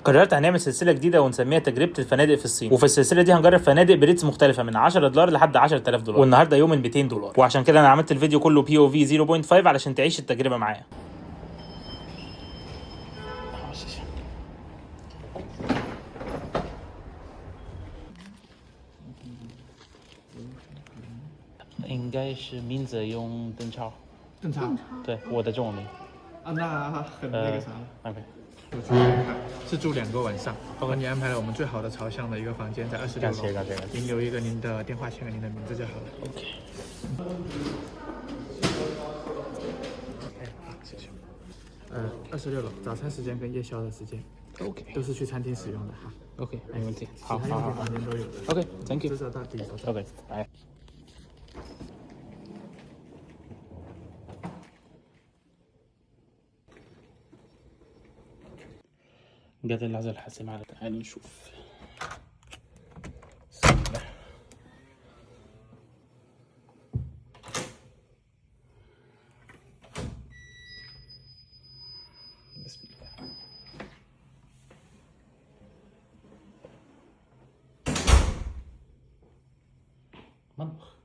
قررت هنعمل سلسله جديده ونسميها تجربه الفنادق في الصين، وفي السلسله دي هنجرب فنادق بريتس مختلفه من $10 لحد $10,000، والنهارده يوم ال $200، وعشان كده انا عملت الفيديو كله POV 0.5 علشان تعيش التجربه معايا.应该是明泽用邓超。邓超，对，我的中文名。啊，那很那个啥了。OK， 是住2个晚上，我给你安排了我们最好的朝向的一个房间，在26楼。感谢。您留一个您的电话，签个您的名字就好了。OK。谢谢。26楼，早餐时间跟夜宵的时间。OK。都是去餐厅使用的哈。OK， 没问题。好。其他用品房间都有的。OK，Thank you。这是到底。OK， 来。جت اللحظة الحاسمة على تعالوا نشوف. بسم الله. بسم الله. مطبخ.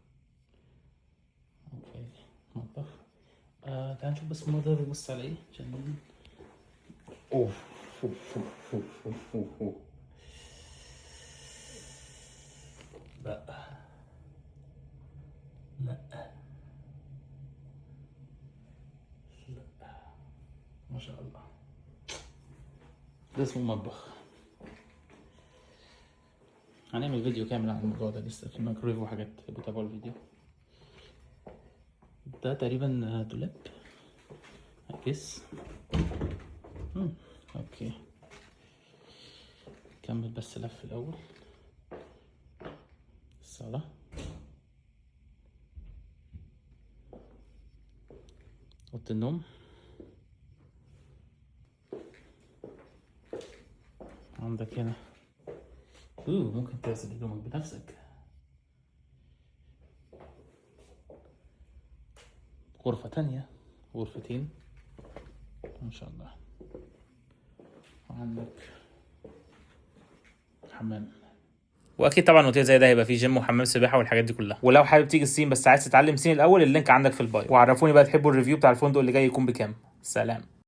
اوكي مطبخ. تعال نشوف بس المنظر بيبص على ايه عشان اوف. لا ما شاء الله، ده اسمه مطبخ. هنعمل فيديو كامل عن الموضوع ده، لسه في مايكرويف وحاجات، بتابعوا الفيديو. ده تقريبا دولاب اجس. اوكي كمل بس لف الاول. الصالة، اوضة النوم، عندك هنا ممكن تغسل هدومك بنفسك. غرفة تانية، غرفتين ما شاء الله. وعندك حمام، واكيد طبعا اوتيل زي ده هيبقى فيه جيم وحمام سباحه والحاجات دي كلها. ولو حابب تيجي الصين بس عايز تتعلم صيني الاول، اللينك عندك في البايو. وعرفوني بقى تحبوا الريفيو بتاع الفندق اللي جاي يكون بكام. سلام.